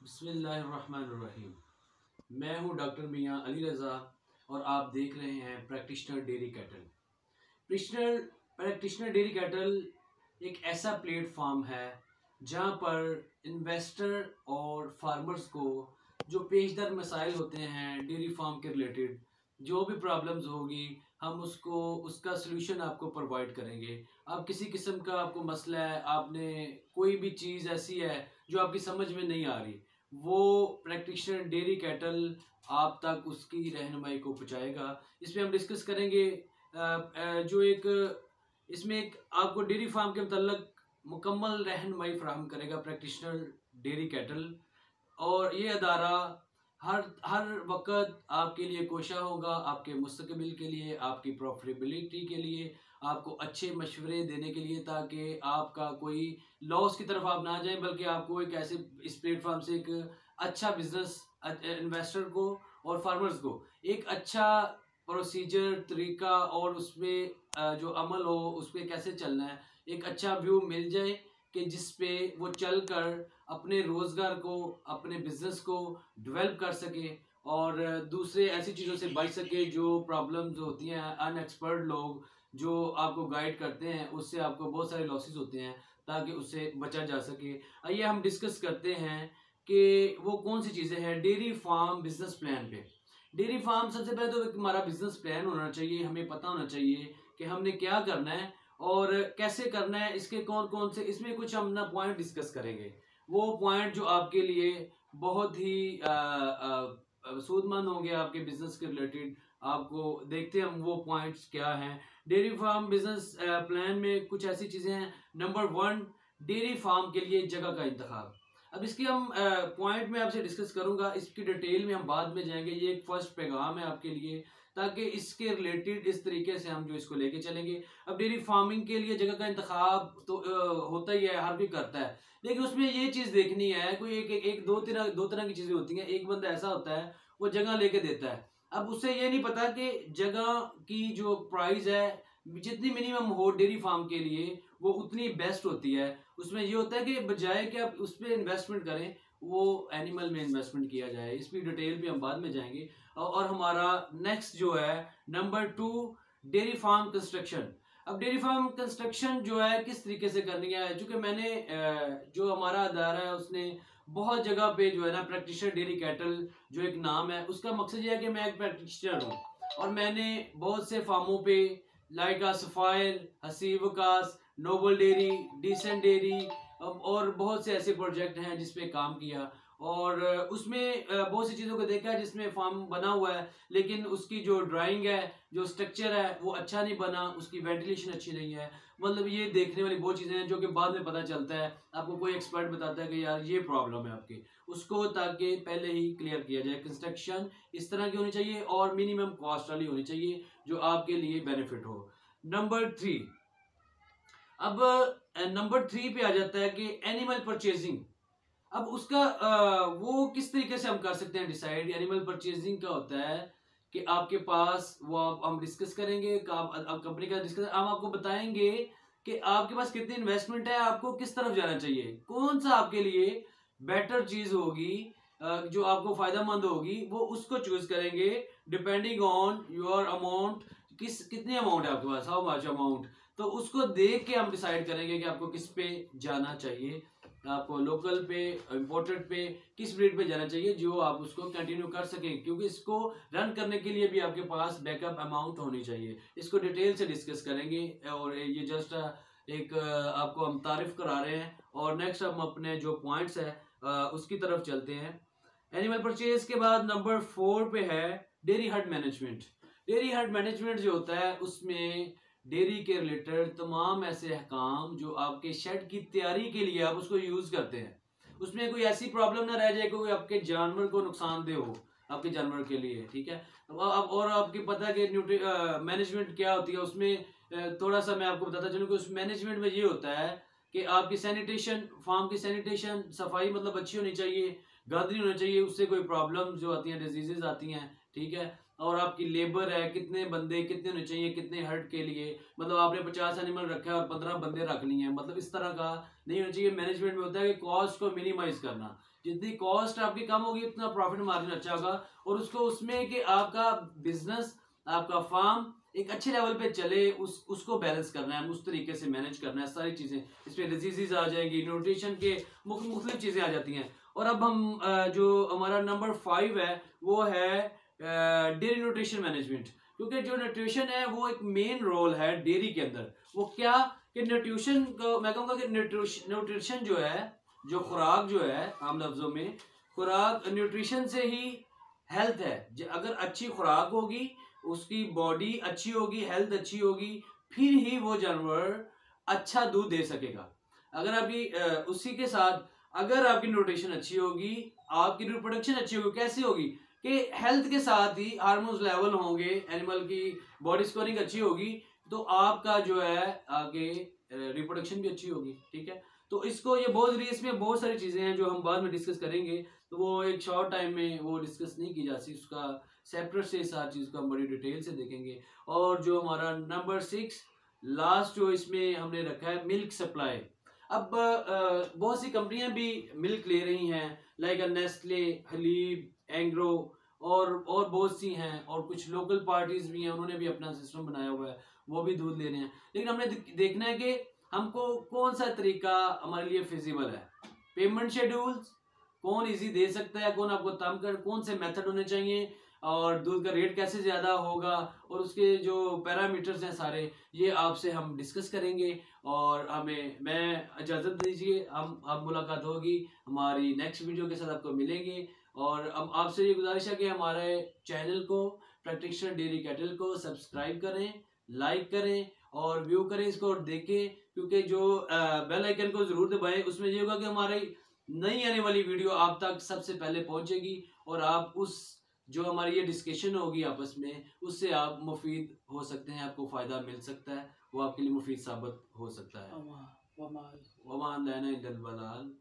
बिस्मिल्लाहिर्रहमानिर्रहीम। मैं हूं डॉक्टर मियां अली रज़ा और आप देख रहे हैं practitioner dairy cattle. Practitioner dairy cattle एक ऐसा प्लेटफॉर्म है जहां पर इन्वेस्टर और फार्मर्स को जो पेचदर मसाइल होते हैं डेयरी फार्म के रिलेटेड, जो भी प्रॉब्लम्स होगी हम उसका सलूशन आपको प्रोवाइड करेंगे। आप किसी किस्म का आपको मसला है, आपने कोई भी चीज़ ऐसी है जो आपकी समझ में नहीं आ रही, वो प्रैक्टिशनर डेयरी कैटल आप तक उसकी रहनुमाई को पहुँचाएगा। इसमें हम डिस्कस करेंगे जो एक इसमें एक आपको डेयरी फार्म के मतलब मुकम्मल रहनुमाई फराहम करेगा प्रैक्टिशनर डेयरी कैटल। और ये अदारा हर हर वक्त आपके लिए कोशा होगा, आपके मुस्तकबिल के लिए, आपकी प्रॉफिटेबिलिटी के लिए, आपको अच्छे मशवरे देने के लिए, ताकि आपका कोई लॉस की तरफ आप ना जाएं, बल्कि आपको एक ऐसे इस प्लेटफॉर्म से एक अच्छा बिजनेस इन्वेस्टर को और फार्मर्स को एक अच्छा प्रोसीजर तरीका और उसमें जो अमल हो उस पर कैसे चलना है, एक अच्छा व्यू मिल जाए कि जिस पे वो चल कर अपने रोज़गार को, अपने बिजनेस को डेवलप कर सके और दूसरे ऐसी चीज़ों से बच सके जो प्रॉब्लम्स होती हैं। अनएक्सपर्ट लोग जो आपको गाइड करते हैं उससे आपको बहुत सारे लॉसेस होते हैं, ताकि उससे बचा जा सके। आइए हम डिस्कस करते हैं कि वो कौन सी चीज़ें हैं डेयरी फार्म बिजनेस प्लान पे। डेयरी फार्म सबसे पहले तो एक हमारा बिजनेस प्लान होना चाहिए, हमें पता होना चाहिए कि हमने क्या करना है और कैसे करना है, इसके कौन कौन से, इसमें कुछ हम ना पॉइंट डिस्कस करेंगे। वो पॉइंट जो आपके लिए बहुत ही सूदमंद होंगे आपके बिजनेस के रिलेटेड। आपको देखते हैं हम वो पॉइंट्स क्या हैं। डेयरी फार्म बिजनेस प्लान में कुछ ऐसी चीज़ें हैं। नंबर 1, डेयरी फार्म के लिए जगह का इंतखाब। अब इसकी हम पॉइंट में आपसे डिस्कस करूंगा, इसकी डिटेल में हम बाद में जाएंगे। ये एक फर्स्ट पैगाम है आपके लिए, ताकि इसके रिलेटेड इस तरीके से हम जो इसको लेके चलेंगे। अब डेयरी फार्मिंग के लिए जगह का इंतखाब तो होता ही है, हर कोई करता है, लेकिन उसमें ये चीज़ देखनी है, कोई एक दो तरह की चीज़ें होती हैं। एक बंदा ऐसा होता है वो जगह लेके देता है, अब उससे ये नहीं पता कि जगह की जो प्राइस है जितनी मिनिमम हो डेयरी फार्म के लिए वो उतनी बेस्ट होती है। उसमें ये होता है कि बजाय कि आप उस पर इन्वेस्टमेंट करें, वो एनिमल में इन्वेस्टमेंट किया जाए। इसकी डिटेल भी हम बाद में जाएंगे। और हमारा नेक्स्ट जो है नंबर 2, डेयरी फार्म कंस्ट्रक्शन। अब डेयरी फार्म कंस्ट्रक्शन जो है किस तरीके से करनी है, चूंकि मैंने जो हमारा अदारा है उसने बहुत जगह पे जो है ना प्रैक्टिशनर डेयरी कैटल जो एक नाम है, उसका मकसद ये है कि मैं एक प्रैक्टिशनर हूँ और मैंने बहुत से फार्मों पे like Sapphire, Haseeb Waqas, Noble Dairy, Decent Dairy और बहुत से ऐसे प्रोजेक्ट हैं जिस पे काम किया। और उसमें बहुत सी चीज़ों को देखा है जिसमें फार्म बना हुआ है, लेकिन उसकी जो ड्राइंग है, जो स्ट्रक्चर है वो अच्छा नहीं बना, उसकी वेंटिलेशन अच्छी नहीं है। मतलब ये देखने वाली बहुत चीज़ें हैं जो कि बाद में पता चलता है, आपको कोई एक्सपर्ट बताता है कि यार ये प्रॉब्लम है आपकी, उसको ताकि पहले ही क्लियर किया जाए। कंस्ट्रक्शन इस तरह की होनी चाहिए और मिनिमम कॉस्ट वाली होनी चाहिए जो आपके लिए बेनिफिट हो। नंबर 3, अब नंबर 3 पे आ जाता है कि एनिमल परचेजिंग। अब उसका वो किस तरीके से हम कर सकते हैं डिसाइड। एनिमल परचेजिंग का होता है कि आपके पास वो हम डिस्कस करेंगे, कंपनी का डिस्कस, हम आपको बताएंगे कि आपके पास कितनी इन्वेस्टमेंट है, आपको किस तरफ जाना चाहिए, कौन सा आपके लिए बेटर चीज होगी, जो आपको फायदेमंद होगी, वो उसको चूज करेंगे डिपेंडिंग ऑन योर अमाउंट। कितनी अमाउंट है आपके पास, हाउ मच अमाउंट, तो उसको देख के हम डिसाइड करेंगे कि आपको किस पे जाना चाहिए, आपको लोकल पे, इम्पोर्टेड पे, किस ब्रीड पे जाना चाहिए जो आप उसको कंटिन्यू कर सकें, क्योंकि इसको रन करने के लिए भी आपके पास बैकअप अमाउंट होनी चाहिए। इसको डिटेल से डिस्कस करेंगे और ये जस्ट एक आपको हम तारीफ करा रहे हैं। और नेक्स्ट हम अपने जो पॉइंट्स है उसकी तरफ चलते हैं। एनिमल परचेज के बाद नंबर 4 पे है dairy heard management. Dairy heard management जो होता है उसमें डेयरी के रिलेटेड तमाम ऐसे अहकाम जो आपके शेड की तैयारी के लिए आप उसको यूज करते हैं, उसमें कोई ऐसी प्रॉब्लम ना रह जाए कोई आपके जानवर को नुकसानदेह हो आपके जानवर के लिए, ठीक है। अब और आपकी पता है कि मैनेजमेंट क्या होती है उसमें, थोड़ा सा मैं आपको बताता चलूँ कि उस मैनेजमेंट में ये होता है कि आपकी सैनिटेशन, फार्म की सैनिटेशन, सफाई मतलब अच्छी होनी चाहिए, गंद नहीं होना चाहिए, उससे कोई प्रॉब्लम जो आती हैं, डिजीजेज आती हैं, ठीक है। और आपकी लेबर है, कितने बंदे कितने होने चाहिए कितने हर्ट के लिए, मतलब आपने 50 एनिमल रखा है और 15 बंदे रख लिए हैं, मतलब इस तरह का नहीं होना चाहिए। मैनेजमेंट में होता है कि कॉस्ट को मिनिमाइज करना, जितनी कॉस्ट आपकी कम होगी उतना प्रॉफिट मार्जिन अच्छा होगा। और उसको उसमें कि आपका बिजनेस, आपका फार्म एक अच्छे लेवल पे चले, उसको बैलेंस करना है, उस तरीके से मैनेज करना है। सारी चीज़ें इसमें डिजीजेज आ जाएंगी, न्यूट्रिशन के मुख्तलिफ चीज़ें आ जाती हैं। और अब हम जो हमारा नंबर 5 है वो है डेयरी न्यूट्रिशन मैनेजमेंट। क्योंकि जो न्यूट्रिशन है वो एक मेन रोल है डेयरी के अंदर। वो क्या कि न्यूट्रिशन को मैं कहूँगा कि न्यूट्रिशन जो है, जो खुराक जो है, आम लफ्जों में खुराक, न्यूट्रिशन से ही हेल्थ है। अगर अच्छी खुराक होगी, उसकी बॉडी अच्छी होगी, हेल्थ अच्छी होगी, फिर ही वो जानवर अच्छा दूध दे सकेगा। अगर अभी उसी के साथ अगर आपकी न्यूट्रिशन अच्छी होगी, आपकी रिप्रोडक्शन अच्छी होगी, कैसी होगी कि हेल्थ के साथ ही हार्मोन्स लेवल होंगे, एनिमल की बॉडी स्कोरिंग अच्छी होगी, तो आपका जो है आगे रिप्रोडक्शन भी अच्छी होगी। ठीक है, तो इसको ये बहुत इसमें बहुत सारी चीज़ें हैं जो हम बाद में डिस्कस करेंगे, तो वो एक शॉर्ट टाइम में वो डिस्कस नहीं की जा सकती। उसका सेपरेट से इस हर चीज़ को हम बड़ी डिटेल से देखेंगे। और जो हमारा नंबर 6 लास्ट जो इसमें हमने रखा है, मिल्क सप्लाई। अब बहुत सी कंपनियां भी मिल्क ले रही हैं, लाइक नेस्ले, हलीब, एंग्रो और बहुत सी हैं। और कुछ लोकल पार्टीज भी हैं, उन्होंने भी अपना सिस्टम बनाया हुआ है, वो भी दूध ले रहे हैं। लेकिन हमने देखना है कि हमको कौन सा तरीका हमारे लिए फिजिबल है। पेमेंट शेड्यूल्स, कौन इजी दे सकता है, कौन आपको तंग कर, कौन से मेथड होने चाहिए, और दूध का रेट कैसे ज़्यादा होगा, और उसके जो पैरामीटर्स हैं सारे, ये आपसे हम डिस्कस करेंगे। और मैं इजाज़त दीजिए, हम अब मुलाकात होगी हमारी नेक्स्ट वीडियो के साथ, आपको मिलेंगे। और अब आपसे ये गुजारिश है कि हमारे चैनल को, प्रैक्टिशनर डेयरी कैटल को सब्सक्राइब करें, लाइक करें और व्यू करें इसको, और देखें। क्योंकि जो बेल आइकन को ज़रूर दबाएं, उसमें ये होगा कि हमारी नई आने वाली वीडियो आप तक सबसे पहले पहुंचेगी, और आप उस जो हमारी ये डिस्कशन होगी आपस में, उससे आप मुफीद हो सकते हैं, आपको फ़ायदा मिल सकता है, वो आपके लिए मुफीद साबित हो सकता है। वमान लैना इल्लल बलाल।